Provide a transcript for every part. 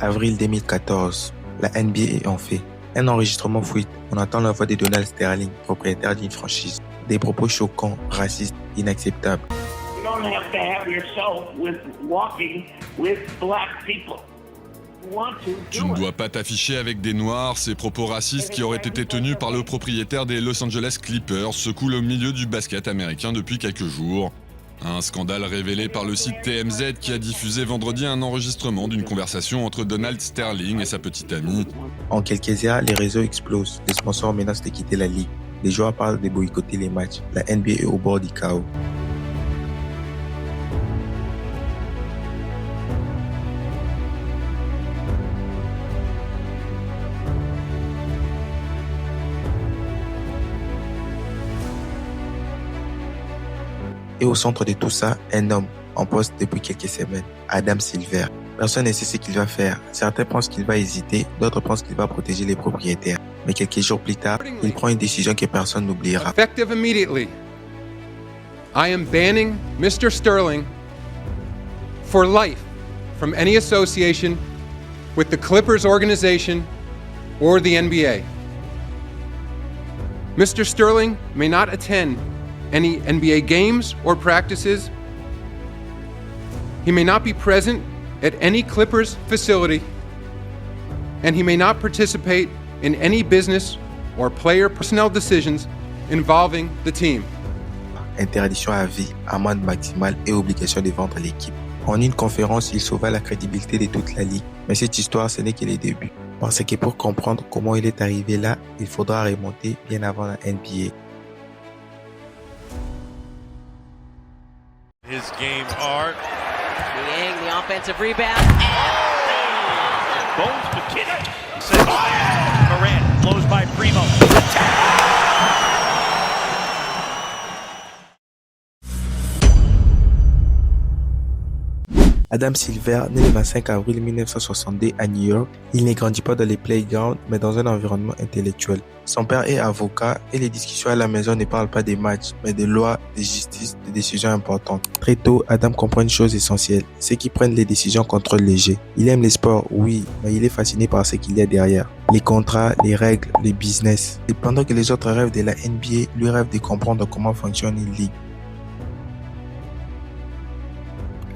Avril 2014, la NBA est en fait. Un enregistrement fuite, on entend la voix de Donald Sterling, propriétaire d'une franchise. Des propos choquants, racistes, inacceptables. You don't have to have yourself with walking with black people. Tu ne dois pas t'afficher avec des noirs. Ces propos racistes qui auraient été tenus par le propriétaire des Los Angeles Clippers secouent le milieu du basket américain depuis quelques jours. Un scandale révélé par le site TMZ qui a diffusé vendredi un enregistrement d'une conversation entre Donald Sterling et sa petite amie. En quelques heures, les réseaux explosent. Les sponsors menacent de quitter la ligue. Les joueurs parlent de boycotter les matchs. La NBA est au bord du chaos. Et au centre de tout ça, un homme en poste depuis quelques semaines, Adam Silver. Personne ne sait ce qu'il va faire. Certains pensent qu'il va hésiter, d'autres pensent qu'il va protéger les propriétaires. Mais quelques jours plus tard, il prend une décision que personne n'oubliera. Effective immediately, I am banning Mr. Sterling for life from any association with the Clippers organization or the NBA. Mr. Sterling may not attend any NBA games or practices. He may not be present at any Clippers facility, and he may not participate in any business or player personnel decisions involving the team. Interdiction à vie, amende maximale et obligation de vendre l'équipe. En une conférence, il sauva la crédibilité de toute la ligue. Mais cette histoire, ce n'est que le début. Parce que pour comprendre comment il est arrivé là, il faudra remonter bien avant la NBA. His game art. Niang, the offensive rebound. Bones McKinnon says, Morant blows by Primo. Adam Silver, né le 25 avril 1962 à New York, il ne grandit pas dans les playgrounds, mais dans un environnement intellectuel. Son père est avocat et les discussions à la maison ne parlent pas des matchs, mais de lois, de justice, de décisions importantes. Très tôt, Adam comprend une chose essentielle, ceux qui prennent les décisions contrôlent les jeux. Il aime les sports, oui, mais il est fasciné par ce qu'il y a derrière. Les contrats, les règles, les business. Et pendant que les autres rêvent de la NBA, lui rêve de comprendre comment fonctionne une ligue.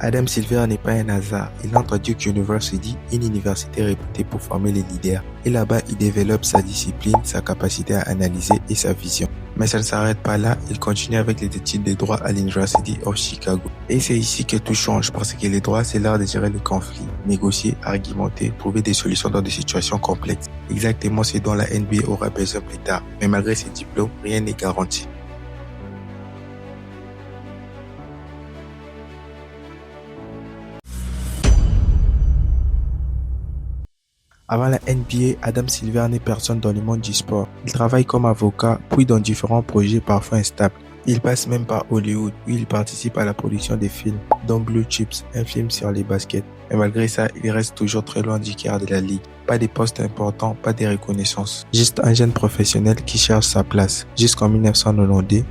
Adam Silver n'est pas un hasard. Il entre à Duke University, une université réputée pour former les leaders. Et là-bas, il développe sa discipline, sa capacité à analyser et sa vision. Mais ça ne s'arrête pas là, il continue avec les études de droit à l'University of Chicago. Et c'est ici que tout change parce que les droits, c'est l'art de gérer les conflits, négocier, argumenter, trouver des solutions dans des situations complexes. Exactement ce dont la NBA aura besoin plus tard. Mais malgré ses diplômes, rien n'est garanti. Avant la NBA, Adam Silver n'est personne dans le monde du sport. Il travaille comme avocat, puis dans différents projets parfois instables. Il passe même par Hollywood, où il participe à la production des films, dont Blue Chips, un film sur les baskets. Et malgré ça, il reste toujours très loin du cœur de la ligue. Pas de postes importants, pas de reconnaissance. Juste un jeune professionnel qui cherche sa place. Jusqu'en 1992,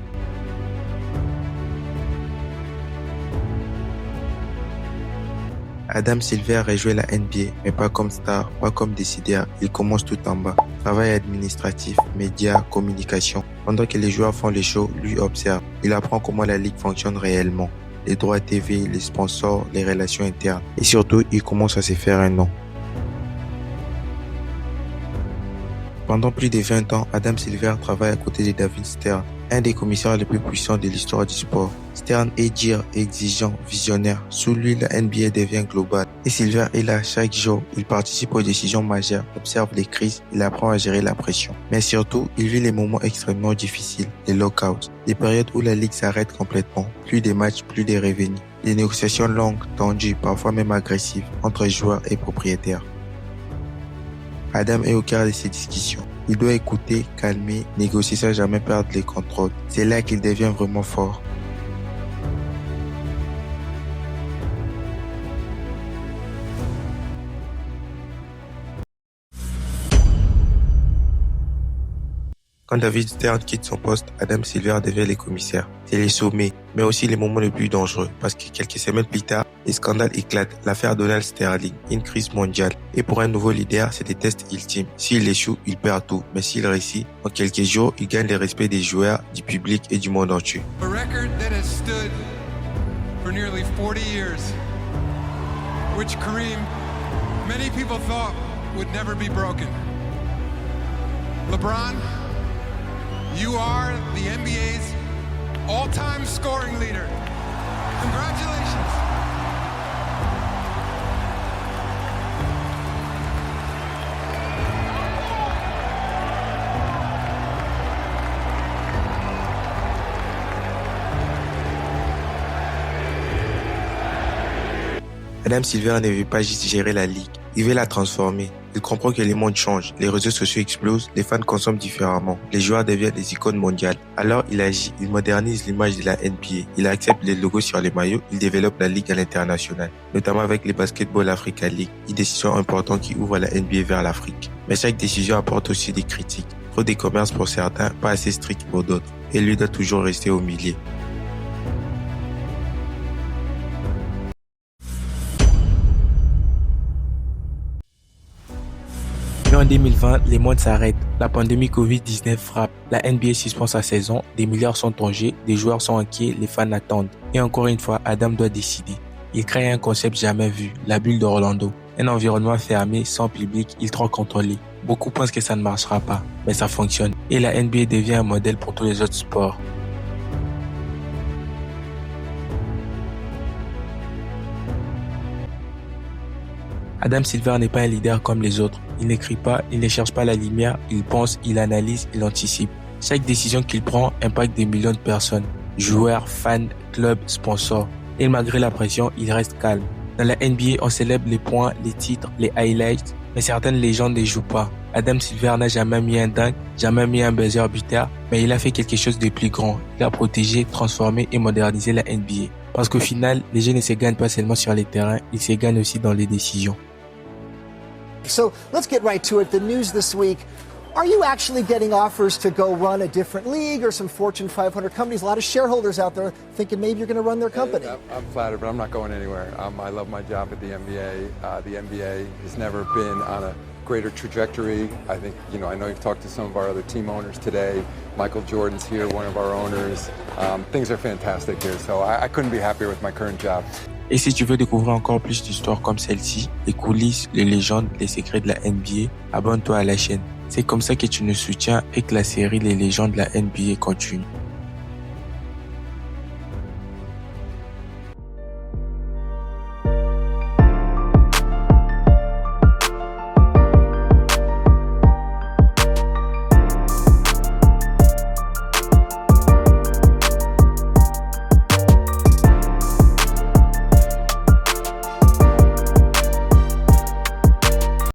Adam Silver rejoint la NBA, mais pas comme star, pas comme décideur. Il commence tout en bas. Travail administratif, médias, communication. Pendant que les joueurs font les shows, lui observe. Il apprend comment la ligue fonctionne réellement. Les droits TV, les sponsors, les relations internes. Et surtout, il commence à se faire un nom. Pendant plus de 20 ans, Adam Silver travaille à côté de David Stern, un des commissaires les plus puissants de l'histoire du sport. Stern est dur, exigeant, visionnaire. Sous lui, la NBA devient globale. Et Silver est là chaque jour. Il participe aux décisions majeures, observe les crises, il apprend à gérer la pression. Mais surtout, il vit les moments extrêmement difficiles, les lockouts, des périodes où la ligue s'arrête complètement. Plus de matchs, plus de revenus. Des négociations longues, tendues, parfois même agressives, entre joueurs et propriétaires. Adam est au cœur de ces discussions. Il doit écouter, calmer, négocier sans jamais perdre les contrôles. C'est là qu'il devient vraiment fort. Quand David Stern quitte son poste, Adam Silver devient les commissaires. C'est les sommets, mais aussi les moments les plus dangereux, parce que quelques semaines plus tard, les scandales éclatent, l'affaire Donald Sterling, une crise mondiale. Et pour un nouveau leader, c'est des tests ultimes. S'il échoue, il perd tout, mais s'il réussit, en quelques jours, il gagne le respect des joueurs, du public et du monde entier. A record that has stood for nearly 40 years, which Kareem, many people thought would never be broken. LeBron, you are the NBA's all-time scoring leader. Congratulations. Adam Silver ne veut pas juste gérer la ligue, il veut la transformer. Il comprend que les mondes changent, les réseaux sociaux explosent, les fans consomment différemment, les joueurs deviennent des icônes mondiales. Alors il agit, il modernise l'image de la NBA, il accepte les logos sur les maillots, il développe la ligue à l'international, notamment avec les Basketball Africa League, une décision importante qui ouvre la NBA vers l'Afrique. Mais chaque décision apporte aussi des critiques, trop de commerce pour certains, pas assez strict pour d'autres, et lui doit toujours rester au milieu. Et en 2020, les mondes s'arrêtent. La pandémie Covid-19 frappe. La NBA suspend sa saison. Des milliards sont en jeu. Des joueurs sont inquiets. Les fans attendent. Et encore une fois, Adam doit décider. Il crée un concept jamais vu. La bulle d'Orlando. Un environnement fermé, sans public, ultra contrôlé. Beaucoup pensent que ça ne marchera pas. Mais ça fonctionne. Et la NBA devient un modèle pour tous les autres sports. Adam Silver n'est pas un leader comme les autres. Il n'écrit pas, il ne cherche pas la lumière, il pense, il analyse, il anticipe. Chaque décision qu'il prend impacte des millions de personnes. Joueurs, fans, clubs, sponsors. Et malgré la pression, il reste calme. Dans la NBA, on célèbre les points, les titres, les highlights, mais certaines légendes ne jouent pas. Adam Silver n'a jamais mis un dunk, jamais mis un buzzer buteur, mais il a fait quelque chose de plus grand. Il a protégé, transformé et modernisé la NBA. Parce qu'au final, les jeux ne se gagnent pas seulement sur les terrains, ils se gagnent aussi dans les décisions. So let's get right to it. The news this week. Are you actually getting offers to go run a different league or some Fortune 500 companies? A lot of shareholders out there thinking maybe you're going to run their company. I'm flattered, but I'm not going anywhere. I love my job at the NBA. The NBA has never been on a greater trajectory. I think, I know you've talked to some of our other team owners today. Michael Jordan's here, one of our owners. Things are fantastic here, so I couldn't be happier with my current job. Et si tu veux découvrir encore plus d'histoires comme celle-ci, les coulisses, les légendes, les secrets de la NBA, abonne-toi à la chaîne. C'est comme ça que tu nous soutiens et que la série Les légendes de la NBA continue.